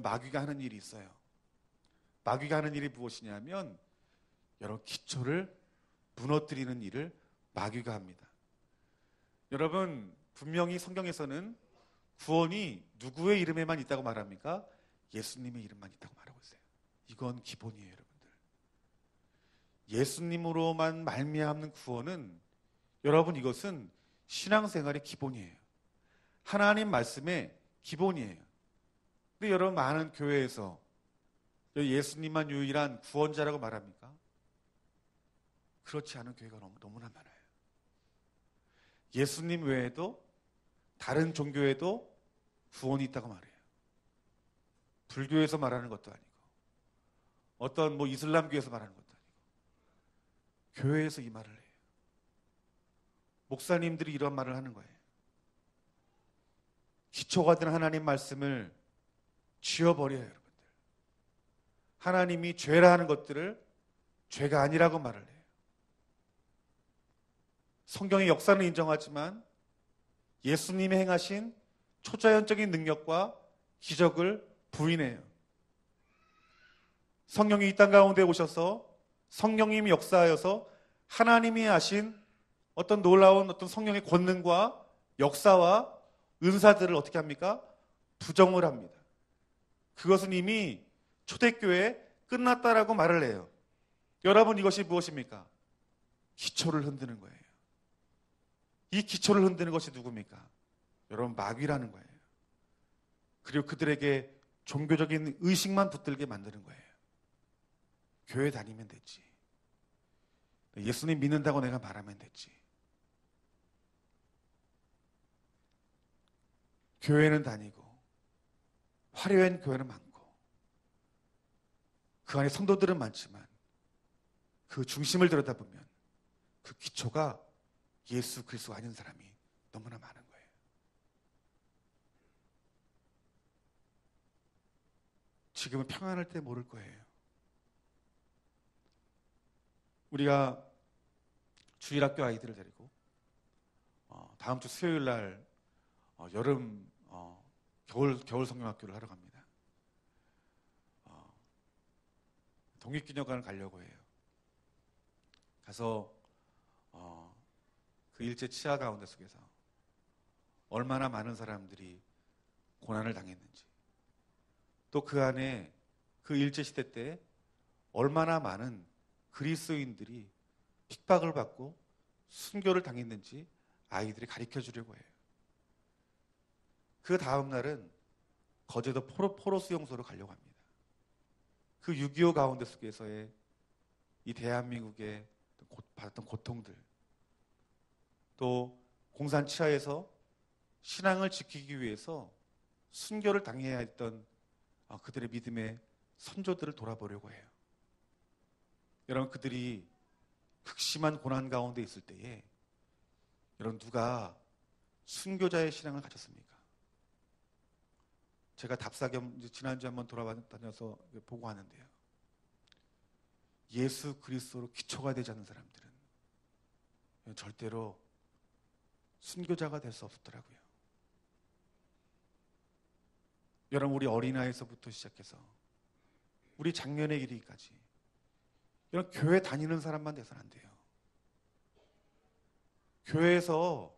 마귀가 하는 일이 있어요. 마귀가 하는 일이 무엇이냐면 여러분 기초를 무너뜨리는 일을 마귀가 합니다. 여러분 분명히 성경에서는 구원이 누구의 이름에만 있다고 말합니까? 예수님의 이름만 있다고 말하고 있어요. 이건 기본이에요, 여러분들. 예수님으로만 말미암는 구원은 여러분 이것은 신앙생활의 기본이에요. 하나님 말씀의 기본이에요. 근데 여러분 많은 교회에서 예수님만 유일한 구원자라고 말합니까? 그렇지 않은 교회가 너무나 많아요. 예수님 외에도 다른 종교에도 구원이 있다고 말해요. 불교에서 말하는 것도 아니고 어떤 이슬람교에서 말하는 것도 아니고 교회에서 이 말을 해요. 목사님들이 이런 말을 하는 거예요. 기초가 된 하나님 말씀을 지워버려요, 여러분들. 하나님이 죄라 하는 것들을 죄가 아니라고 말을 해요. 성경의 역사는 인정하지만 예수님이 행하신 초자연적인 능력과 기적을 부인해요. 성령이 이 땅 가운데 오셔서 성령님이 역사하여서 하나님이 하신 어떤 놀라운 어떤 성령의 권능과 역사와 은사들을 어떻게 합니까? 부정을 합니다. 그것은 이미 초대교회에 끝났다라고 말을 해요. 여러분 이것이 무엇입니까? 기초를 흔드는 거예요. 이 기초를 흔드는 것이 누굽니까? 여러분 마귀라는 거예요. 그리고 그들에게 종교적인 의식만 붙들게 만드는 거예요. 교회 다니면 됐지. 예수님 믿는다고 내가 말하면 됐지. 교회는 다니고 화려한 교회는 많고 그 안에 성도들은 많지만 그 중심을 들여다보면 그 기초가 예수 그리스도가 아닌 사람이 너무나 많은 거예요. 지금은 평안할 때 모를 거예요. 우리가 주일학교 아이들을 데리고 다음 주 수요일 날 겨울 성경학교를 하러 갑니다. 독립기념관을 가려고 해요. 가서 그 일제 치하 가운데 속에서 얼마나 많은 사람들이 고난을 당했는지, 또 그 안에 그 일제 시대 때 얼마나 많은 그리스도인들이 핍박을 받고 순교를 당했는지 아이들이 가르쳐 주려고 해요. 그 다음 날은 거제도 포로 수용소로 가려고 합니다. 그 6.25 가운데 속에서의 이 대한민국의 받았던 고통들, 또 공산 치하에서 신앙을 지키기 위해서 순교를 당해야 했던 그들의 믿음의 선조들을 돌아보려고 해요. 여러분 그들이 극심한 고난 가운데 있을 때에 여러분 누가 순교자의 신앙을 가졌습니까? 제가 답사겸 지난주에 한번 돌아다녀서 보고 하는데요. 예수 그리스도로 기초가 되지 않는 사람들은 절대로 순교자가 될 수 없더라고요. 여러분 우리 어린아이에서부터 시작해서 우리 장년의 이르기까지 여러분 교회 다니는 사람만 돼서는 안 돼요. 교회에서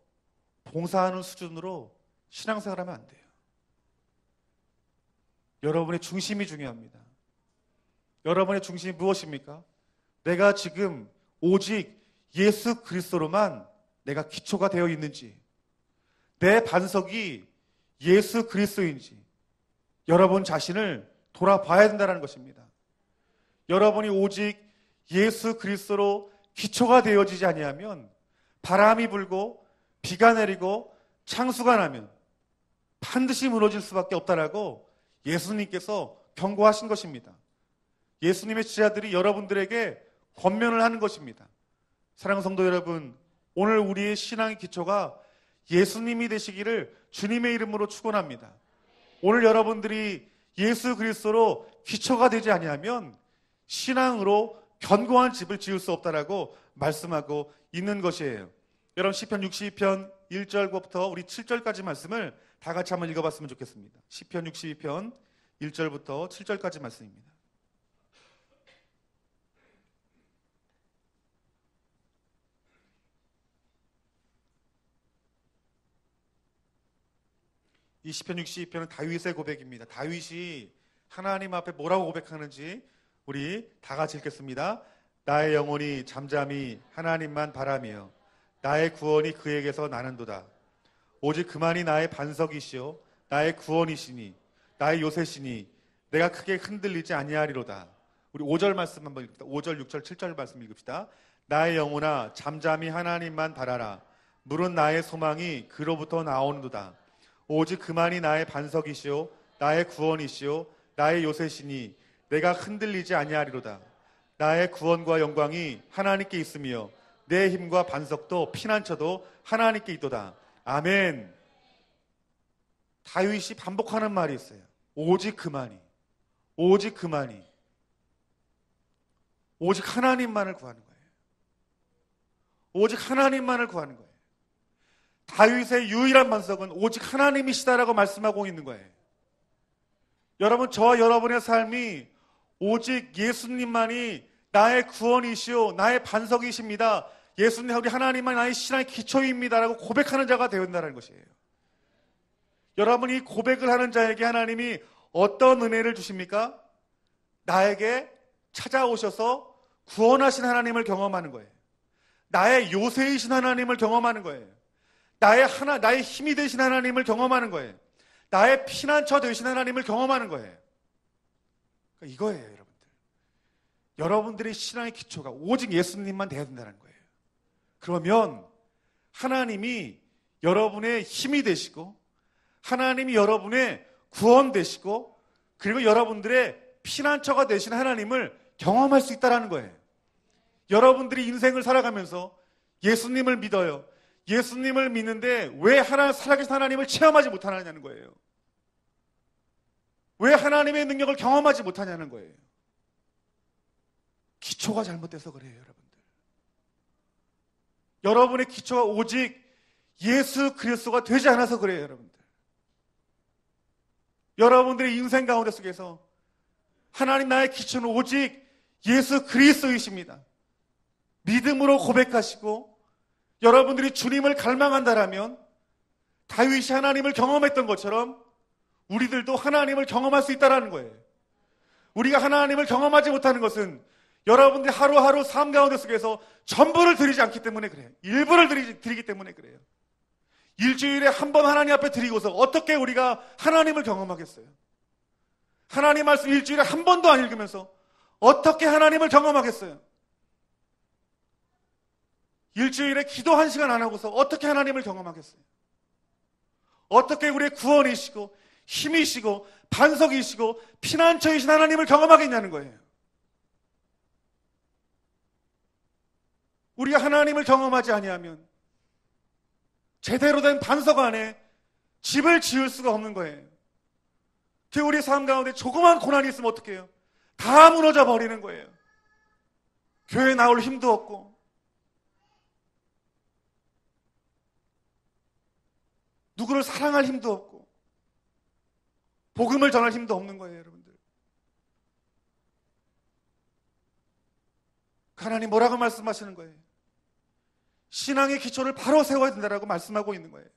봉사하는 수준으로 신앙생활하면 안 돼요. 여러분의 중심이 중요합니다. 여러분의 중심이 무엇입니까? 내가 지금 오직 예수 그리스도로만 내가 기초가 되어 있는지, 내 반석이 예수 그리스도인지 여러분 자신을 돌아봐야 된다는 것입니다. 여러분이 오직 예수 그리스도로 기초가 되어지지 아니하면 바람이 불고 비가 내리고 창수가 나면 반드시 무너질 수밖에 없다라고 예수님께서 경고하신 것입니다. 예수님의 지자들이 여러분들에게 권면을 하는 것입니다. 사랑하는 성도 여러분, 오늘 우리의 신앙의 기초가 예수님이 되시기를 주님의 이름으로 축원합니다. 오늘 여러분들이 예수 그리스도로 기초가 되지 아니하면 신앙으로 견고한 집을 지을 수 없다라고 말씀하고 있는 것이에요. 여러분 시편 62편 1절부터 우리 7절까지 말씀을 다 같이 한번 읽어봤으면 좋겠습니다. 시편 62편 1절부터 7절까지 말씀입니다. 이 시편 62편은 다윗의 고백입니다. 다윗이 하나님 앞에 뭐라고 고백하는지 우리 다 같이 읽겠습니다. 나의 영혼이 잠잠히 하나님만 바라며 나의 구원이 그에게서 나는도다. 오직 그만이 나의 반석이시오 나의 구원이시니 나의 요새시니 내가 크게 흔들리지 아니하리로다. 우리 5절 말씀 한번 읽읍시다. 5절, 6절, 7절 말씀 읽읍시다. 나의 영혼아 잠잠히 하나님만 바라라. 물은 나의 소망이 그로부터 나오는도다. 오직 그만이 나의 반석이시오 나의 구원이시오 나의 요새시니 내가 흔들리지 아니하리로다. 나의 구원과 영광이 하나님께 있으며 내 힘과 반석도 피난처도 하나님께 있도다. 아멘. 다윗이 반복하는 말이 있어요. 오직 그만이, 오직 그만이, 오직 하나님만을 구하는 거예요. 오직 하나님만을 구하는 거예요. 다윗의 유일한 반석은 오직 하나님이시다라고 말씀하고 있는 거예요. 여러분, 저와 여러분의 삶이 오직 예수님만이 나의 구원이시오 나의 반석이십니다. 예수님, 우리 하나님만 나의 신앙의 기초입니다라고 고백하는 자가 되어야 한다는 것이에요. 여러분이 고백을 하는 자에게 하나님이 어떤 은혜를 주십니까? 나에게 찾아오셔서 구원하신 하나님을 경험하는 거예요. 나의 요새이신 하나님을 경험하는 거예요. 나의 힘이 되신 하나님을 경험하는 거예요. 나의 피난처 되신 하나님을 경험하는 거예요. 그러니까 이거예요, 여러분들. 여러분들의 신앙의 기초가 오직 예수님만 되어야 된다는 거예요. 그러면 하나님이 여러분의 힘이 되시고 하나님이 여러분의 구원 되시고 그리고 여러분들의 피난처가 되신 하나님을 경험할 수 있다는 거예요. 여러분들이 인생을 살아가면서 예수님을 믿어요. 예수님을 믿는데 왜 살아계신 하나님을 체험하지 못하느냐는 거예요. 왜 하나님의 능력을 경험하지 못하냐는 거예요. 기초가 잘못돼서 그래요, 여러분들. 여러분의 기초가 오직 예수 그리스도가 되지 않아서 그래요, 여러분들. 여러분들의 인생 가운데 속에서 하나님 나의 기초는 오직 예수 그리스도이십니다. 믿음으로 고백하시고 여러분들이 주님을 갈망한다라면 다윗이 하나님을 경험했던 것처럼 우리들도 하나님을 경험할 수 있다는 거예요. 우리가 하나님을 경험하지 못하는 것은 여러분들이 하루하루 삶 가운데 속에서 전부를 드리지 않기 때문에 그래요. 일부를 드리기 때문에 그래요. 일주일에 한 번 하나님 앞에 드리고서 어떻게 우리가 하나님을 경험하겠어요? 하나님 말씀 일주일에 한 번도 안 읽으면서 어떻게 하나님을 경험하겠어요? 일주일에 기도 1시간 안 하고서 어떻게 하나님을 경험하겠어요? 어떻게 우리의 구원이시고 힘이시고 반석이시고 피난처이신 하나님을 경험하겠냐는 거예요. 우리가 하나님을 경험하지 아니하면 제대로 된 반석 안에 집을 지을 수가 없는 거예요. 우리 삶 가운데 조그만 고난이 있으면 어떡해요? 다 무너져 버리는 거예요. 교회 나올 힘도 없고 누구를 사랑할 힘도 없고 복음을 전할 힘도 없는 거예요, 여러분들. 하나님 뭐라고 말씀하시는 거예요? 신앙의 기초를 바로 세워야 된다고 말씀하고 있는 거예요.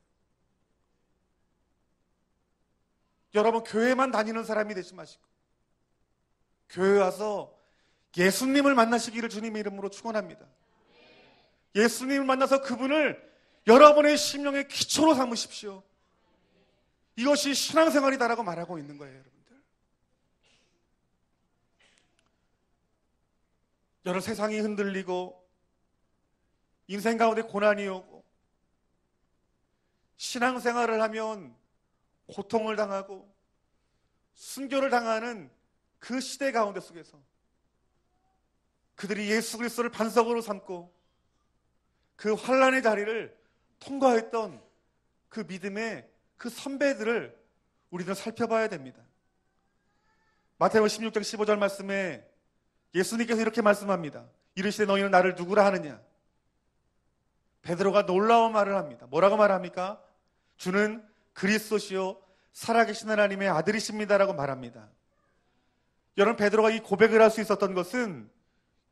여러분, 교회만 다니는 사람이 되지 마시고 교회 와서 예수님을 만나시기를 주님의 이름으로 축원합니다. 예수님을 만나서 그분을 여러분의 심령의 기초로 삼으십시오. 이것이 신앙생활이다라고 말하고 있는 거예요, 여러분들. 여러 세상이 흔들리고 인생 가운데 고난이 오고 신앙생활을 하면 고통을 당하고 순교를 당하는 그 시대 가운데 속에서 그들이 예수 그리스도를 반석으로 삼고 그 환난의 자리를 통과했던 그 믿음의 그 선배들을 우리는 살펴봐야 됩니다. 마태복음 16장 15절 말씀에 예수님께서 이렇게 말씀합니다. 이르시되 너희는 나를 누구라 하느냐? 베드로가 놀라운 말을 합니다. 뭐라고 말합니까? 주는 그리스도시요 살아계신 하나님의 아들이십니다라고 말합니다. 여러분, 베드로가 이 고백을 할 수 있었던 것은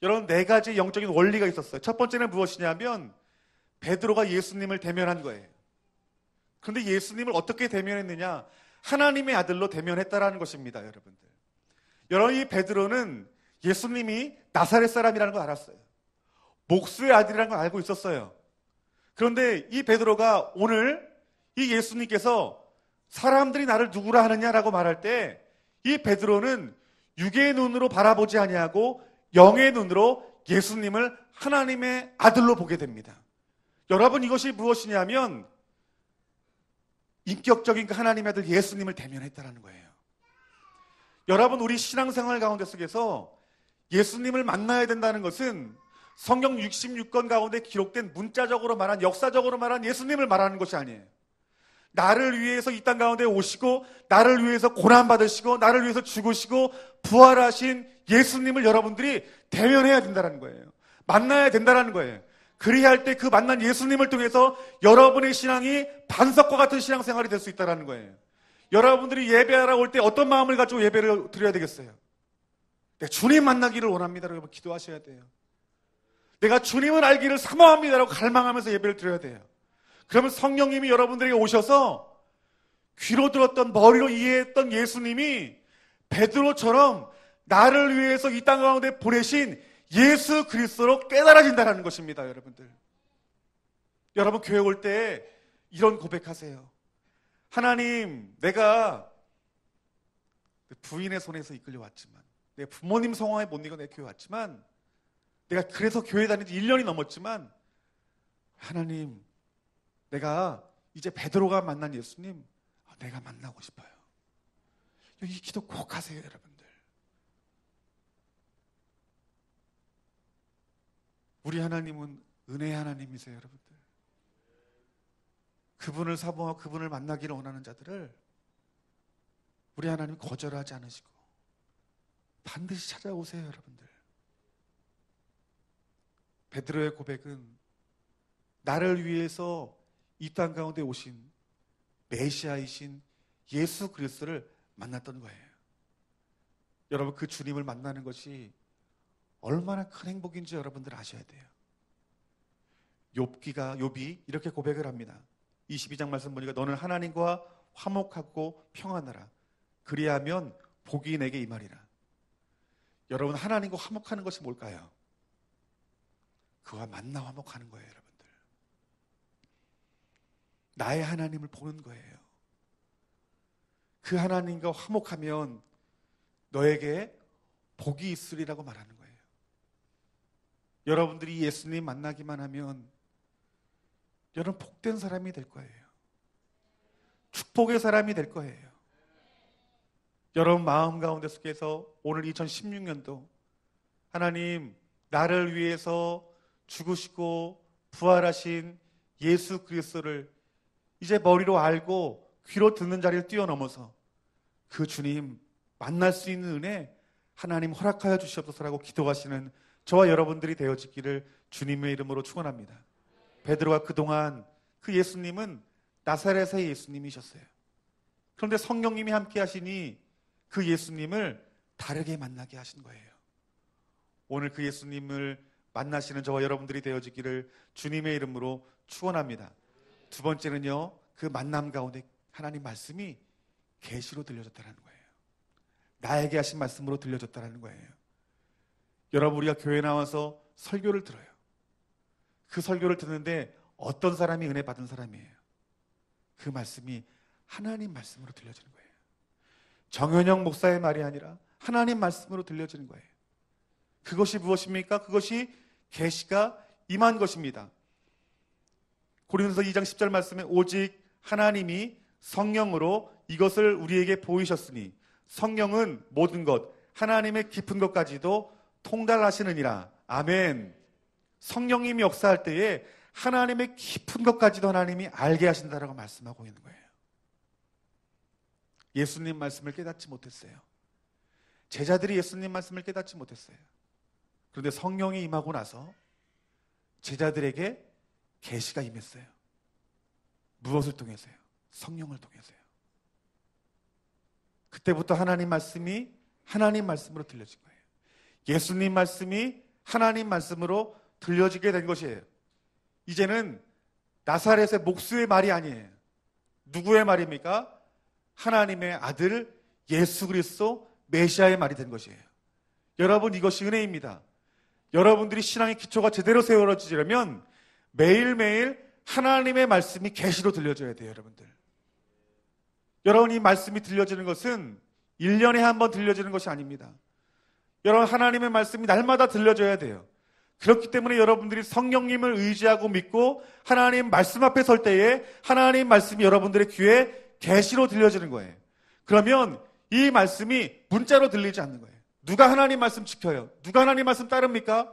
여러분, 네 가지 영적인 원리가 있었어요. 첫 번째는 무엇이냐면 베드로가 예수님을 대면한 거예요. 그런데 예수님을 어떻게 대면했느냐? 하나님의 아들로 대면했다라는 것입니다, 여러분들. 여러분, 이 베드로는 예수님이 나사렛 사람이라는 걸 알았어요. 목수의 아들이라는 걸 알고 있었어요. 그런데 이 베드로가 오늘 이 예수님께서 사람들이 나를 누구라 하느냐라고 말할 때 이 베드로는 육의 눈으로 바라보지 아니하고 영의 눈으로 예수님을 하나님의 아들로 보게 됩니다. 여러분, 이것이 무엇이냐면 인격적인 그 하나님의 아들 예수님을 대면했다는 거예요. 여러분, 우리 신앙생활 가운데 속에서 예수님을 만나야 된다는 것은 성경 66권 가운데 기록된 문자적으로 말한, 역사적으로 말한 예수님을 말하는 것이 아니에요. 나를 위해서 이 땅 가운데 오시고 나를 위해서 고난받으시고 나를 위해서 죽으시고 부활하신 예수님을 여러분들이 대면해야 된다는 거예요. 만나야 된다는 거예요. 그리야 할 때 그 만난 예수님을 통해서 여러분의 신앙이 반석과 같은 신앙생활이 될 수 있다는 거예요. 여러분들이 예배하러 올 때 어떤 마음을 가지고 예배를 드려야 되겠어요? 네, 주님 만나기를 원합니다. 여러분, 기도하셔야 돼요. 내가 주님을 알기를 사모합니다라고 갈망하면서 예배를 드려야 돼요. 그러면 성령님이 여러분들에게 오셔서 귀로 들었던, 머리로 이해했던 예수님이 베드로처럼 나를 위해서 이 땅 가운데 보내신 예수 그리스도로 깨달아진다는 것입니다, 여러분들. 여러분, 교회 올 때 이런 고백하세요. 하나님, 내가 부인의 손에서 이끌려 왔지만, 내 부모님 성화에 못 이겨 내 교회 왔지만, 내가 그래서 교회 다닌 지 1년이 넘었지만, 하나님, 내가 이제 베드로가 만난 예수님, 내가 만나고 싶어요. 이 기도 꼭 하세요, 여러분들. 우리 하나님은 은혜의 하나님이세요, 여러분들. 그분을 사모하고 그분을 만나기를 원하는 자들을 우리 하나님 거절하지 않으시고 반드시 찾아오세요, 여러분들. 베드로의 고백은 나를 위해서 이 땅 가운데 오신 메시아이신 예수 그리스도를 만났던 거예요. 여러분, 그 주님을 만나는 것이 얼마나 큰 행복인지 여러분들 아셔야 돼요. 욥이 이렇게 고백을 합니다. 22장 말씀 보니까 너는 하나님과 화목하고 평안하라. 그리하면 복이 내게 임하리라. 여러분, 하나님과 화목하는 것이 뭘까요? 그와 만나 화목하는 거예요, 여러분들. 나의 하나님을 보는 거예요. 그 하나님과 화목하면 너에게 복이 있으리라고 말하는 거예요. 여러분들이 예수님 만나기만 하면 여러분 복된 사람이 될 거예요. 축복의 사람이 될 거예요. 여러분 마음 가운데 속에서 오늘 2016년도 하나님, 나를 위해서 죽으시고 부활하신 예수 그리스도를 이제 머리로 알고 귀로 듣는 자리를 뛰어넘어서 그 주님 만날 수 있는 은혜 하나님 허락하여 주시옵소서라고 기도하시는 저와 여러분들이 되어지기를 주님의 이름으로 축원합니다. 베드로가 그동안 그 예수님은 나사렛의 예수님이셨어요. 그런데 성령님이 함께 하시니 그 예수님을 다르게 만나게 하신 거예요. 오늘 그 예수님을 만나시는 저와 여러분들이 되어지기를 주님의 이름으로 축원합니다. 두 번째는요, 그 만남 가운데 하나님 말씀이 계시로 들려졌다는 거예요. 나에게 하신 말씀으로 들려졌다는 거예요. 여러분, 우리가 교회 나와서 설교를 들어요. 그 설교를 듣는데 어떤 사람이 은혜 받은 사람이에요? 그 말씀이 하나님 말씀으로 들려지는 거예요. 정현영 목사의 말이 아니라 하나님 말씀으로 들려지는 거예요. 그것이 무엇입니까? 그것이 계시가 임한 것입니다. 고린도서 2장 10절 말씀에 오직 하나님이 성령으로 이것을 우리에게 보이셨으니 성령은 모든 것, 하나님의 깊은 것까지도 통달하시느니라. 아멘. 성령님이 역사할 때에 하나님의 깊은 것까지도 하나님이 알게 하신다라고 말씀하고 있는 거예요. 예수님 말씀을 깨닫지 못했어요. 제자들이 예수님 말씀을 깨닫지 못했어요. 그런데 성령이 임하고 나서 제자들에게 계시가 임했어요. 무엇을 통해서요? 성령을 통해서요. 그때부터 하나님 말씀이 하나님 말씀으로 들려진 거예요. 예수님 말씀이 하나님 말씀으로 들려지게 된 것이에요. 이제는 나사렛의 목수의 말이 아니에요. 누구의 말입니까? 하나님의 아들 예수 그리스도 메시아의 말이 된 것이에요. 여러분, 이것이 은혜입니다. 여러분들이 신앙의 기초가 제대로 세워지려면 매일매일 하나님의 말씀이 계시로 들려져야 돼요. 여러분, 이 말씀이 들려지는 것은 1년에 한 번 들려지는 것이 아닙니다. 여러분, 하나님의 말씀이 날마다 들려져야 돼요. 그렇기 때문에 여러분들이 성령님을 의지하고 믿고 하나님 말씀 앞에 설 때에 하나님 말씀이 여러분들의 귀에 계시로 들려지는 거예요. 그러면 이 말씀이 문자로 들리지 않는 거예요. 누가 하나님 말씀 지켜요? 누가 하나님 말씀 따릅니까?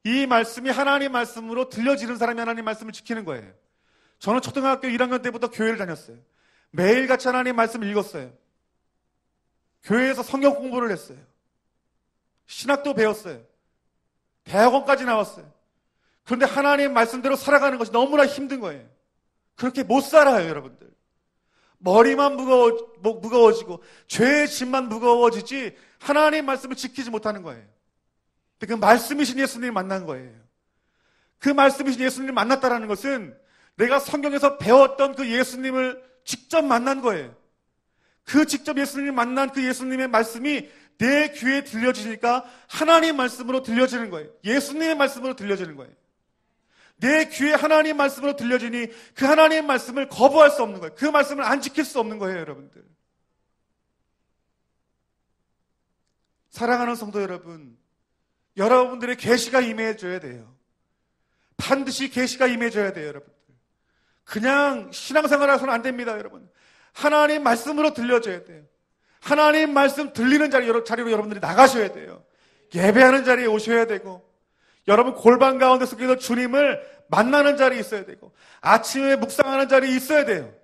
이 말씀이 하나님 말씀으로 들려지는 사람이 하나님 말씀을 지키는 거예요. 저는 초등학교 1학년 때부터 교회를 다녔어요. 매일같이 하나님 말씀 읽었어요. 교회에서 성경 공부를 했어요. 신학도 배웠어요. 대학원까지 나왔어요. 그런데 하나님 말씀대로 살아가는 것이 너무나 힘든 거예요. 그렇게 못 살아요, 여러분들. 머리만 무거워지고 죄의 짐만 무거워지지 하나님 말씀을 지키지 못하는 거예요. 그 말씀이신 예수님을 만난 거예요. 그 말씀이신 예수님을 만났다는 것은 내가 성경에서 배웠던 그 예수님을 직접 만난 거예요. 그 직접 예수님을 만난 그 예수님의 말씀이 내 귀에 들려지니까 하나님 말씀으로 들려지는 거예요. 예수님의 말씀으로 들려지는 거예요. 내 귀에 하나님 말씀으로 들려지니 그 하나님 말씀을 거부할 수 없는 거예요. 그 말씀을 안 지킬 수 없는 거예요, 여러분들. 사랑하는 성도 여러분, 여러분들의 계시가 임해줘야 돼요. 반드시 계시가 임해줘야 돼요, 여러분들. 그냥 신앙생활 해서는 안 됩니다, 여러분. 하나님 말씀으로 들려줘야 돼요. 하나님 말씀 들리는 자리로 여러분들이 나가셔야 돼요. 예배하는 자리에 오셔야 되고, 여러분 골방 가운데 속에서 주님을 만나는 자리에 있어야 되고, 아침에 묵상하는 자리에 있어야 돼요.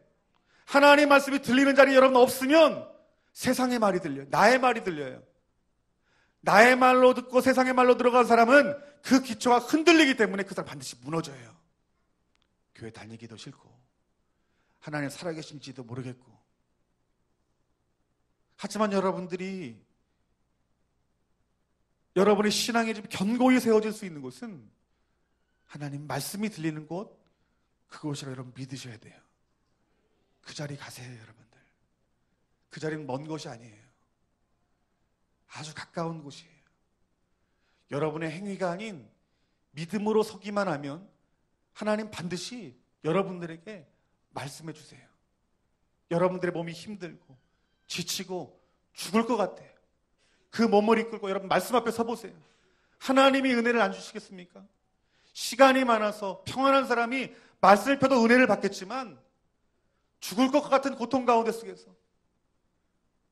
하나님 말씀이 들리는 자리에 여러분 없으면 세상의 말이 들려요. 나의 말이 들려요. 나의 말로 듣고 세상의 말로 들어간 사람은 그 기초가 흔들리기 때문에 그 사람 반드시 무너져요. 교회 다니기도 싫고 하나님 살아계신지도 모르겠고. 하지만 여러분들이 여러분의 신앙이 좀 견고히 세워질 수 있는 곳은 하나님 말씀이 들리는 곳, 그곳이라 여러분 믿으셔야 돼요. 그 자리 가세요, 여러분들. 그 자리는 먼 곳이 아니에요. 아주 가까운 곳이에요. 여러분의 행위가 아닌 믿음으로 서기만 하면 하나님 반드시 여러분들에게 말씀해 주세요. 여러분들의 몸이 힘들고 지치고 죽을 것 같아요. 그 몸을 이끌고 여러분 말씀 앞에 서보세요. 하나님이 은혜를 안 주시겠습니까? 시간이 많아서 평안한 사람이 말씀을 펴도 은혜를 받겠지만 죽을 것 같은 고통 가운데 속에서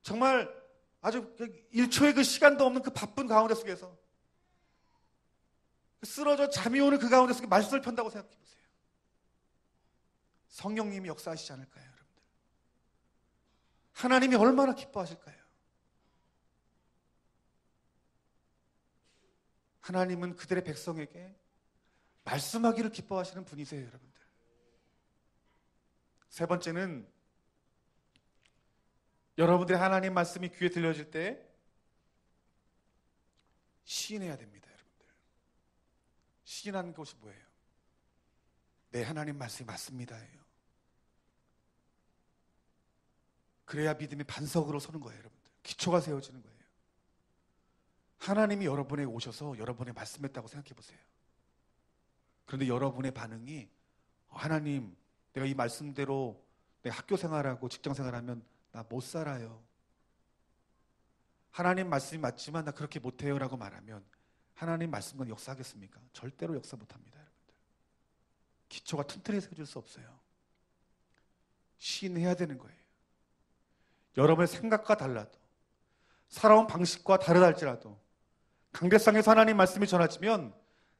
정말 아주 1초의 그 시간도 없는 그 바쁜 가운데 속에서 쓰러져 잠이 오는 그 가운데 속에 말씀을 편다고 생각해 보세요. 성령님이 역사하시지 않을까요, 여러분들? 하나님이 얼마나 기뻐하실까요? 하나님은 그들의 백성에게 말씀하기를 기뻐하시는 분이세요, 여러분들. 세 번째는 여러분들의 하나님 말씀이 귀에 들려질 때 시인해야 됩니다, 여러분들. 시인하는 것이 뭐예요? 내 하나님 말씀이 맞습니다예요. 그래야 믿음의 반석으로 서는 거예요, 여러분들. 기초가 세워지는 거예요. 하나님이 여러분에게 오셔서 여러분의 말씀했다고 생각해 보세요. 그런데 여러분의 반응이 하나님, 내가 이 말씀대로 내가 학교 생활하고 직장 생활하면 나 못 살아요. 하나님 말씀이 맞지만 나 그렇게 못해요 라고 말하면 하나님 말씀과 역사하겠습니까? 절대로 역사 못합니다, 여러분들. 기초가 튼튼히 세워질 수 없어요. 시인해야 되는 거예요. 여러분의 생각과 달라도, 살아온 방식과 다르다 할지라도 강대상에서 하나님 말씀이 전해지면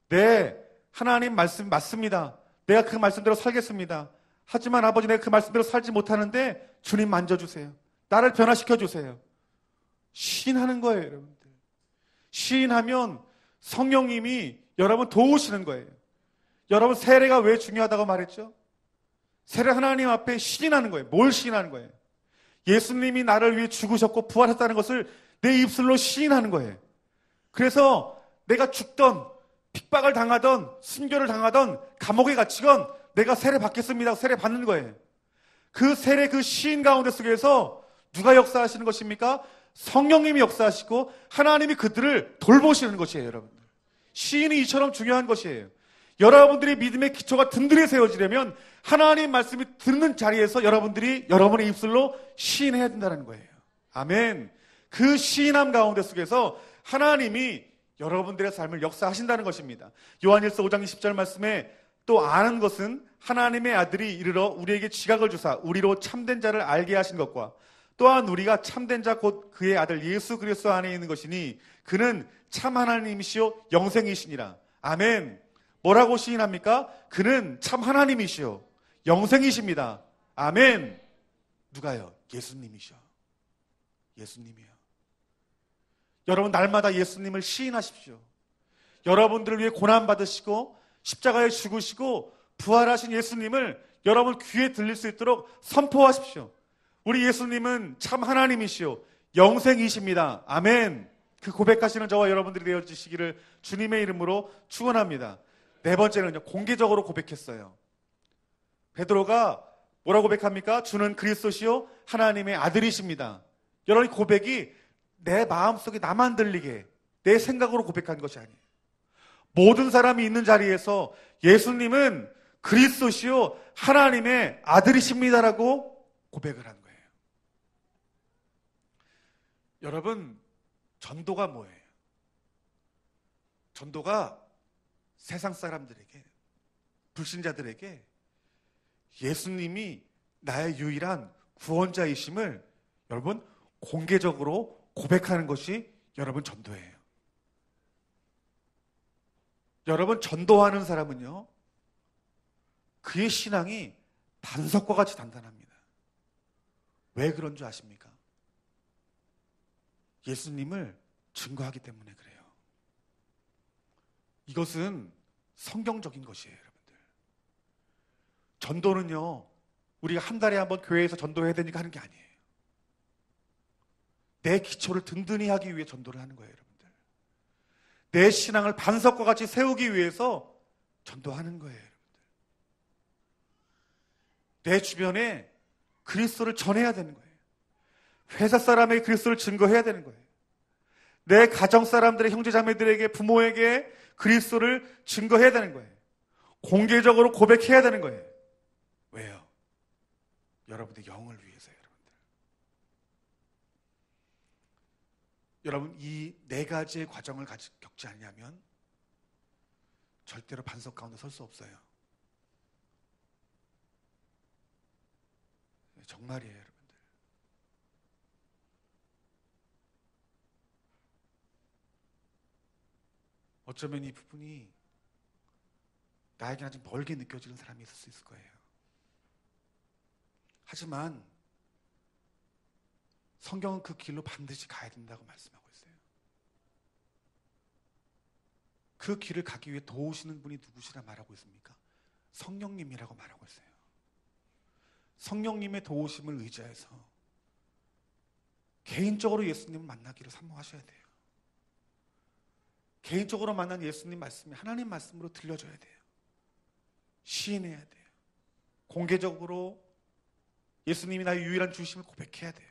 네, 하나님 말씀 맞습니다. 내가 그 말씀대로 살겠습니다. 하지만 아버지, 내가 그 말씀대로 살지 못하는데 주님 만져주세요. 나를 변화시켜주세요. 시인하는 거예요, 여러분들. 시인하면 성령님이 여러분 도우시는 거예요. 여러분, 세례가 왜 중요하다고 말했죠? 세례 하나님 앞에 시인하는 거예요. 뭘 시인하는 거예요? 예수님이 나를 위해 죽으셨고 부활했다는 것을 내 입술로 시인하는 거예요. 그래서 내가 죽던, 핍박을 당하던, 순교를 당하던, 감옥에 갇히건 내가 세례 받겠습니다. 세례 받는 거예요. 그 세례, 그 시인 가운데 속에서 누가 역사하시는 것입니까? 성령님이 역사하시고 하나님이 그들을 돌보시는 것이에요, 여러분들. 시인이 이처럼 중요한 것이에요. 여러분들이 믿음의 기초가 든든히 세워지려면 하나님 말씀이 듣는 자리에서 여러분들이 여러분의 입술로 시인해야 된다는 거예요. 아멘. 그 시인함 가운데 속에서 하나님이 여러분들의 삶을 역사하신다는 것입니다. 요한일서 5장 20절 말씀에 또 아는 것은 하나님의 아들이 이르러 우리에게 지각을 주사 우리로 참된 자를 알게 하신 것과 또한 우리가 참된 자 곧 그의 아들 예수 그리스도 안에 있는 것이니 그는 참 하나님이시요 영생이시니라. 아멘. 뭐라고 시인합니까? 그는 참 하나님이시요 영생이십니다. 아멘. 누가요? 예수님이시요. 예수님이요. 여러분 날마다 예수님을 시인하십시오. 여러분들을 위해 고난받으시고 십자가에 죽으시고 부활하신 예수님을 여러분 귀에 들릴 수 있도록 선포하십시오. 우리 예수님은 참 하나님이시오 영생이십니다. 아멘. 그 고백하시는 저와 여러분들이 되어주시기를 주님의 이름으로 축원합니다. 네 번째는요, 공개적으로 고백했어요. 베드로가 뭐라고 고백합니까? 주는 그리스도시요 하나님의 아들이십니다. 여러분, 이 고백이 내 마음속에 나만 들리게 내 생각으로 고백한 것이 아니에요. 모든 사람이 있는 자리에서 예수님은 그리스도시요 하나님의 아들이십니다라고 고백을 한 거예요. 여러분, 전도가 뭐예요? 전도가 세상 사람들에게, 불신자들에게 예수님이 나의 유일한 구원자이심을 여러분 공개적으로 고백하는 것이 여러분 전도예요. 여러분, 전도하는 사람은요, 그의 신앙이 반석과 같이 단단합니다. 왜 그런 줄 아십니까? 예수님을 증거하기 때문에 그래요. 이것은 성경적인 것이에요, 여러분들. 전도는요, 우리가 한 달에 한 번 교회에서 전도해야 되니까 하는 게 아니에요. 내 기초를 든든히 하기 위해 전도를 하는 거예요, 여러분들. 내 신앙을 반석과 같이 세우기 위해서 전도하는 거예요, 여러분들. 내 주변에 그리스도를 전해야 되는 거예요. 회사 사람에게 그리스도를 증거해야 되는 거예요. 내 가정 사람들의 형제자매들에게, 부모에게 그리스도를 증거해야 되는 거예요. 공개적으로 고백해야 되는 거예요. 왜요? 여러분의 영을 위해서요, 여러분들. 여러분, 이 네 가지의 과정을 겪지 않냐면 절대로 반석 가운데 설 수 없어요. 정말이에요, 여러분들. 어쩌면 이 부분이 나에게 아직 멀게 느껴지는 사람이 있을 수 있을 거예요. 하지만 성경은 그 길로 반드시 가야 된다고 말씀하고 있어요. 그 길을 가기 위해 도우시는 분이 누구시라 말하고 있습니까? 성령님이라고 말하고 있어요. 성령님의 도우심을 의지해서 개인적으로 예수님을 만나기를 사모하셔야 돼요. 개인적으로 만난 예수님 말씀이 하나님 말씀으로 들려줘야 돼요. 시인해야 돼요. 공개적으로 예수님이 나의 유일한 주심을 고백해야 돼요.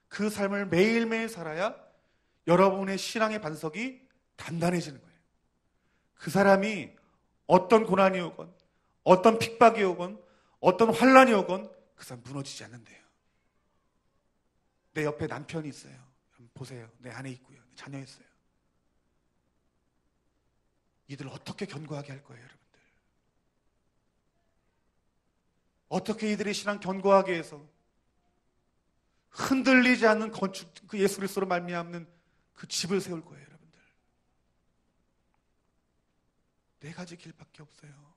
그 삶을 매일매일 살아야 여러분의 신앙의 반석이 단단해지는 거예요. 그 사람이 어떤 고난이 오건, 어떤 핍박이 오건, 어떤 환난이 오건 그 사람 무너지지 않는데요. 내 옆에 남편이 있어요. 보세요. 내 아내 있고요. 내 자녀 있어요. 이들 어떻게 견고하게 할 거예요, 여러분들? 어떻게 이들의 신앙 견고하게 해서 흔들리지 않는 건축, 그 예수 그리스도로 말미암는 그 집을 세울 거예요, 여러분들. 네 가지 길밖에 없어요.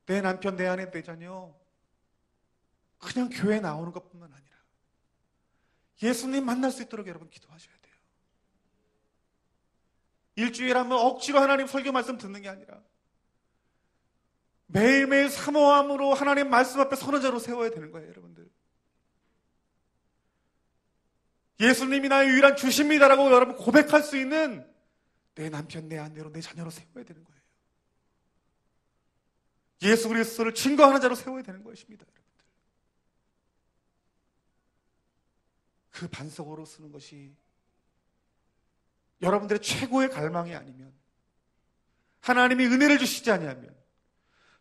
내 남편, 내 아내, 내 자녀 그냥 교회에 나오는 것뿐만 아니라 예수님 만날 수 있도록 여러분 기도하셔야 돼요. 일주일에 한 번 억지로 하나님 설교 말씀 듣는 게 아니라 매일매일 사모함으로 하나님 말씀 앞에 서는 자로 세워야 되는 거예요, 여러분들. 예수님이 나의 유일한 주십니다라고 여러분 고백할 수 있는 내 남편, 내 아내로, 내 자녀로 세워야 되는 거예요. 예수 그리스도를 증거하는 자로 세워야 되는 것입니다, 여러분들. 그 반석으로 쓰는 것이 여러분들의 최고의 갈망이 아니면, 하나님이 은혜를 주시지 아니하면,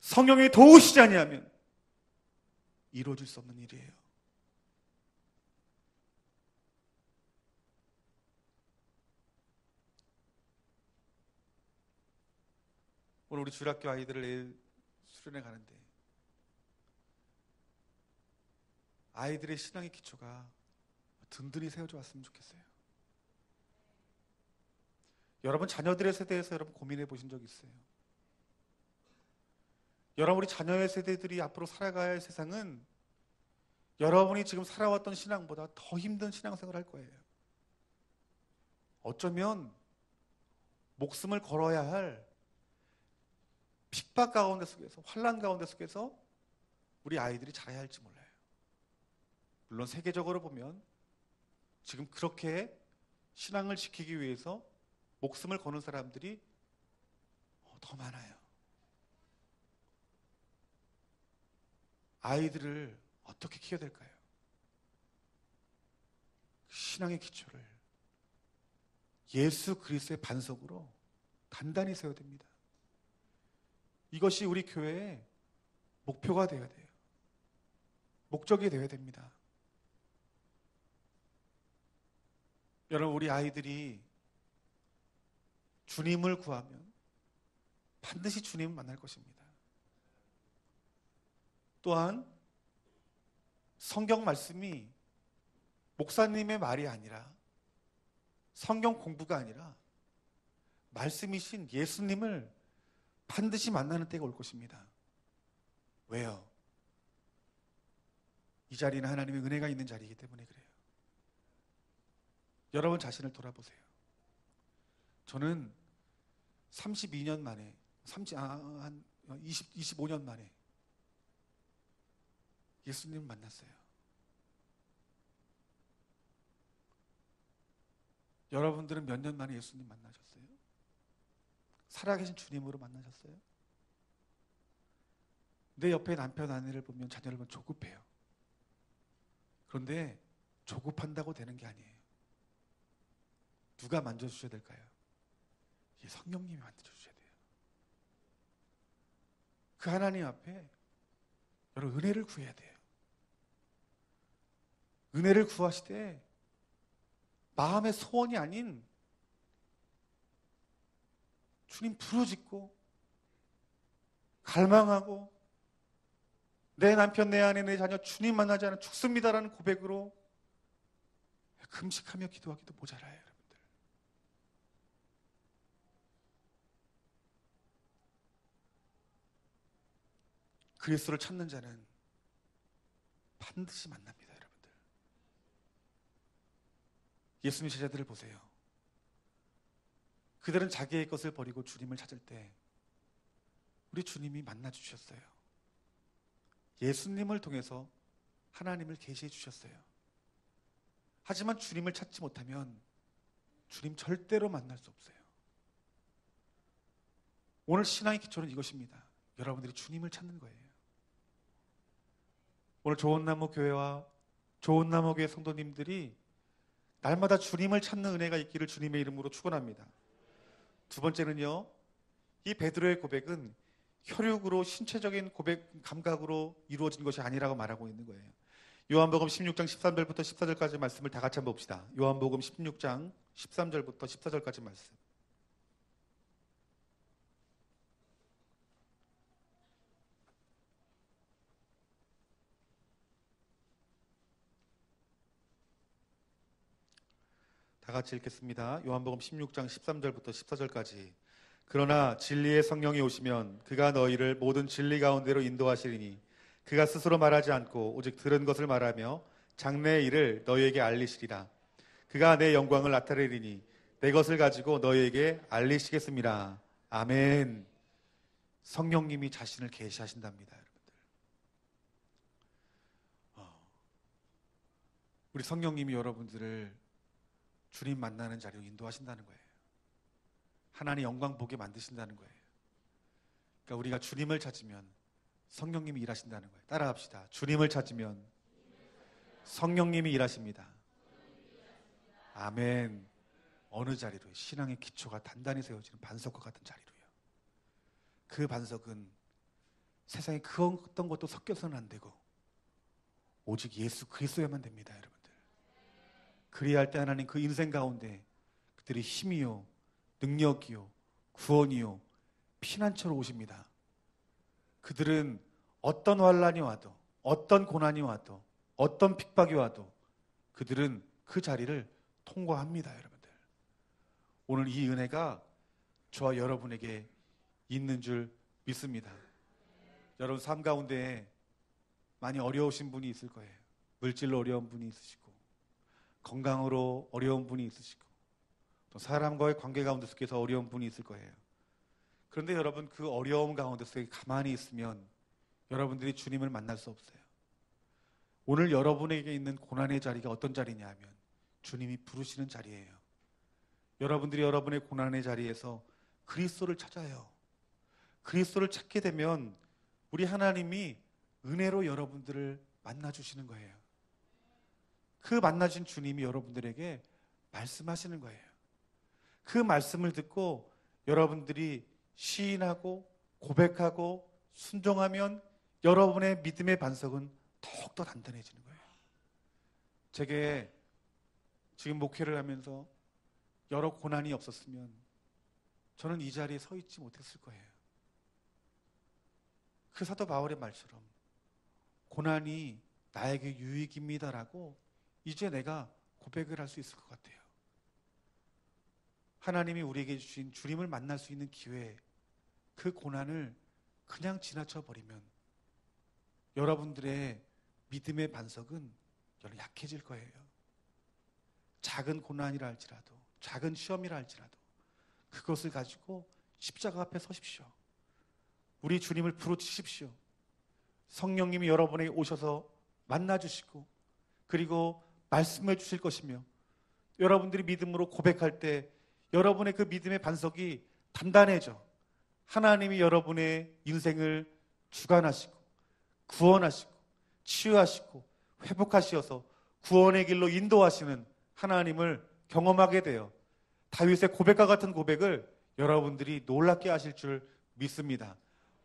성령이 도우시지 아니하면 이루어질 수 없는 일이에요. 오늘 우리 주일학교 아이들을 내일 수련회 가는데 아이들의 신앙의 기초가 든든히 세워져 왔으면 좋겠어요. 여러분 자녀들의 세대에서 여러분 고민해 보신 적 있어요? 여러분 우리 자녀의 세대들이 앞으로 살아가야 할 세상은 여러분이 지금 살아왔던 신앙보다 더 힘든 신앙생활을 할 거예요. 어쩌면 목숨을 걸어야 할 핍박 가운데 속에서, 환난 가운데 속에서 우리 아이들이 자라야 할지 몰라요. 물론 세계적으로 보면 지금 그렇게 신앙을 지키기 위해서 목숨을 거는 사람들이 더 많아요. 아이들을 어떻게 키워야 될까요? 신앙의 기초를 예수 그리스도의 반석으로 단단히 세워야 됩니다. 이것이 우리 교회의 목표가 되어야 돼요. 목적이 되어야 됩니다. 여러분 우리 아이들이 주님을 구하면 반드시 주님을 만날 것입니다. 또한 성경 말씀이 목사님의 말이 아니라, 성경 공부가 아니라 말씀이신 예수님을 반드시 만나는 때가 올 것입니다. 왜요? 이 자리는 하나님의 은혜가 있는 자리이기 때문에 그래요. 여러분 자신을 돌아보세요. 저는 32년 만에, 25년 만에 예수님을 만났어요. 여러분들은 몇 년 만에 예수님 만나셨어요? 살아계신 주님으로 만나셨어요? 내 옆에 남편, 아내를 보면, 자녀를 보면 조급해요. 그런데 조급한다고 되는 게 아니에요. 누가 만져주셔야 될까요? 이 성령님이 만져주셔야 돼요. 그 하나님 앞에 여러분 은혜를 구해야 돼요. 은혜를 구하시되 마음의 소원이 아닌 주님 부르짖고 갈망하고 내 남편, 내 아내, 내 자녀 주님 만나지 않으면 죽습니다라는 고백으로 금식하며 기도하기도 모자라요, 여러분들. 그리스도를 찾는 자는 반드시 만납니다, 여러분들. 예수님 제자들을 보세요. 그들은 자기의 것을 버리고 주님을 찾을 때 우리 주님이 만나 주셨어요. 예수님을 통해서 하나님을 계시해 주셨어요. 하지만 주님을 찾지 못하면 주님 절대로 만날 수 없어요. 오늘 신앙의 기초는 이것입니다. 여러분들이 주님을 찾는 거예요. 오늘 좋은나무 교회와 좋은나무 교회 성도님들이 날마다 주님을 찾는 은혜가 있기를 주님의 이름으로 축원합니다. 두 번째는요, 이 베드로의 고백은 혈육으로 신체적인 고백 감각으로 이루어진 것이 아니라고 말하고 있는 거예요. 요한복음 16장 13절부터 14절까지 말씀을 다 같이 한번 봅시다. 요한복음 16장 13절부터 14절까지 말씀. 다 같이 읽겠습니다. 요한복음 16장 13절부터 14절까지. 그러나 진리의 성령이 오시면 그가 너희를 모든 진리 가운데로 인도하시리니 그가 스스로 말하지 않고 오직 들은 것을 말하며 장래의 일을 너희에게 알리시리라. 그가 내 영광을 나타내리니 내 것을 가지고 너희에게 알리시겠습니다. 아멘. 성령님이 자신을 계시하신답니다. 여러분들, 우리 성령님이 여러분들을 주님 만나는 자리로 인도하신다는 거예요. 하나님 영광 보게 만드신다는 거예요. 그러니까 우리가 주님을 찾으면 성령님이 일하신다는 거예요. 따라합시다. 주님을 찾으면 성령님이 일하십니다. 아멘. 어느 자리로? 신앙의 기초가 단단히 세워지는 반석과 같은 자리로요. 그 반석은 세상에 그 어떤 것도 섞여서는 안 되고 오직 예수 그리스도야만 됩니다. 여러분들, 그리할 때 하나님 그 인생 가운데 그들이 힘이요, 능력이요, 구원이요, 피난처로 오십니다. 그들은 어떤 환난이 와도, 어떤 고난이 와도, 어떤 핍박이 와도 그들은 그 자리를 통과합니다. 여러분들, 오늘 이 은혜가 저와 여러분에게 있는 줄 믿습니다. 여러분 삶 가운데 많이 어려우신 분이 있을 거예요. 물질로 어려운 분이 있으시고, 건강으로 어려운 분이 있으시고, 또 사람과의 관계 가운데 속에서 어려운 분이 있을 거예요. 그런데 여러분, 그 어려움 가운데 속에 가만히 있으면 여러분들이 주님을 만날 수 없어요. 오늘 여러분에게 있는 고난의 자리가 어떤 자리냐 하면 주님이 부르시는 자리예요. 여러분들이 여러분의 고난의 자리에서 그리스도를 찾아요. 그리스도를 찾게 되면 우리 하나님이 은혜로 여러분들을 만나주시는 거예요. 그 만나신 주님이 여러분들에게 말씀하시는 거예요. 그 말씀을 듣고 여러분들이 시인하고 고백하고 순종하면 여러분의 믿음의 반석은 더욱더 단단해지는 거예요. 제게 지금 목회를 하면서 여러 고난이 없었으면 저는 이 자리에 서 있지 못했을 거예요. 그 사도 바울의 말처럼 고난이 나에게 유익입니다라고 이제 내가 고백을 할 수 있을 것 같아요. 하나님이 우리에게 주신 주님을 만날 수 있는 기회, 그 고난을 그냥 지나쳐 버리면 여러분들의 믿음의 반석은 약해질 거예요. 작은 고난이라 할지라도, 작은 시험이라 할지라도 그것을 가지고 십자가 앞에 서십시오. 우리 주님을 부르짖으십시오. 성령님이 여러분에게 오셔서 만나주시고 그리고 말씀해 주실 것이며, 여러분들이 믿음으로 고백할 때 여러분의 그 믿음의 반석이 단단해져 하나님이 여러분의 인생을 주관하시고 구원하시고 치유하시고 회복하시어서 구원의 길로 인도하시는 하나님을 경험하게 되어 다윗의 고백과 같은 고백을 여러분들이 놀랍게 하실 줄 믿습니다.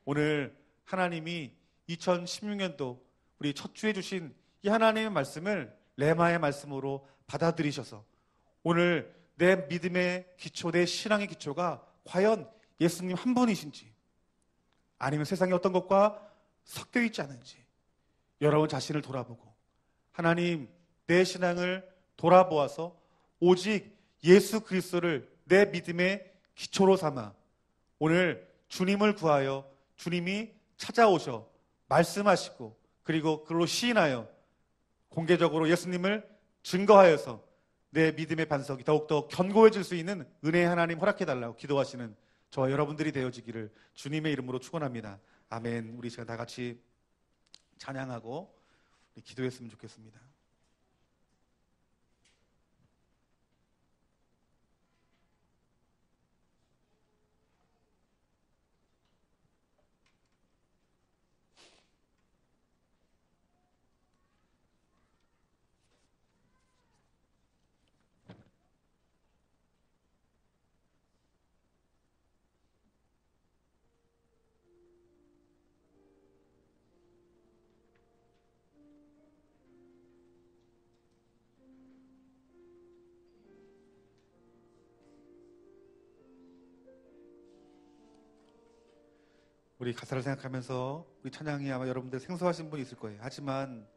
오늘 하나님이 2016년도 우리 첫 주에 주신 이 하나님의 말씀을 레마의 말씀으로 받아들이셔서 오늘 내 믿음의 기초, 내 신앙의 기초가 과연 예수님 한 분이신지 아니면 세상의 어떤 것과 섞여 있지 않은지 여러분 자신을 돌아보고 하나님, 내 신앙을 돌아보아서 오직 예수 그리스도를 내 믿음의 기초로 삼아 오늘 주님을 구하여 주님이 찾아오셔 말씀하시고 그리고 그걸로 시인하여 공개적으로 예수님을 증거하여서 내 믿음의 반석이 더욱더 견고해질 수 있는 은혜의 하나님 허락해달라고 기도하시는 저와 여러분들이 되어지기를 주님의 이름으로 축원합니다. 아멘. 우리 시간 다 같이 찬양하고 기도했으면 좋겠습니다. 우리 가사를 생각하면서 우리 찬양이 아마 여러분들 생소하신 분이 있을 거예요. 하지만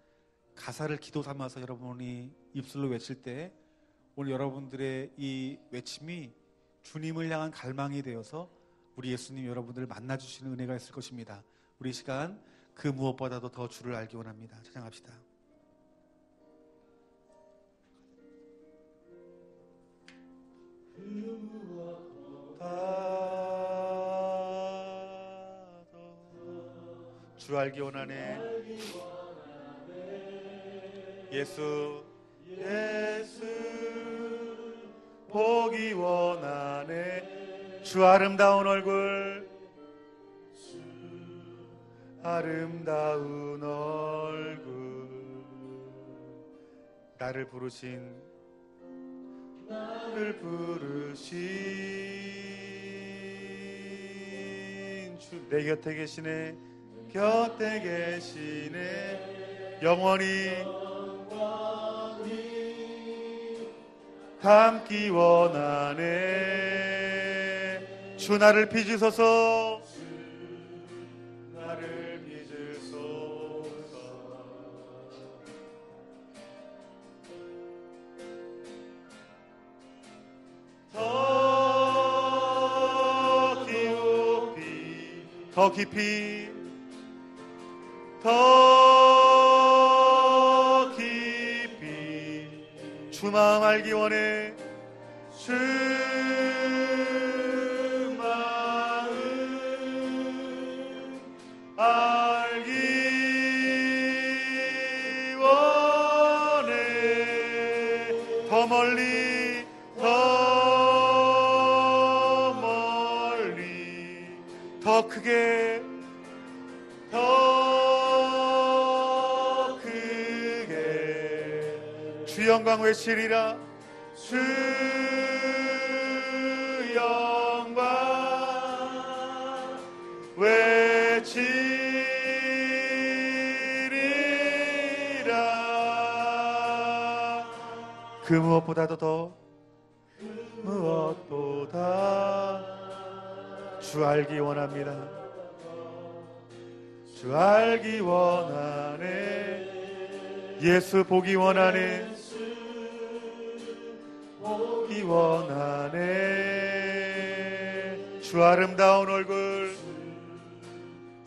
가사를 기도 삼아서 여러분이 입술로 외칠 때 오늘 여러분들의 이 외침이 주님을 향한 갈망이 되어서 우리 예수님 여러분들을 만나주시는 은혜가 있을 것입니다. 우리 이 시간 그 무엇보다도 더 주를 알기 원합니다. 찬양합시다. 그 무엇보다 주 알기 원하네. 예수 보기 원하네. 주 아름다운 얼굴, 아름다운 얼굴. 나를 부르신 주, 내 곁에 계시네. 곁에 계시네. 영원히 닮기 원하네. 주 나를 빚으소서. 나를 빚으소서. 더 깊이 주 마음 알기 원해. 주 마음 알기 원해. 더 멀리 더 크게 주 영광 외치리라. 주 영광 외치리라. 그 무엇보다 주 알기 원합니다. 주 알기 원하네. 예수 보기 원하네. 보기 원하네. 주 아름다운 얼굴,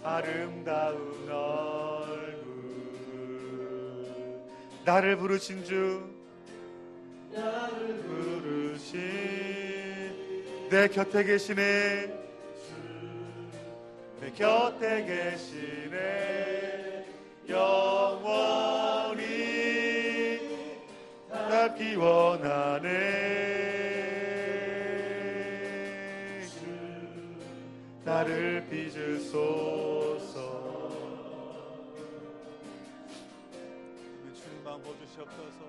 아름다운 얼굴. 나를 부르신 주, 나를 부르신 내 곁에 계시네. 내 곁에 계시네. 영원히 닮기 원하네. 주 나를 빚으소서. 주님 마음 보주시옵소서.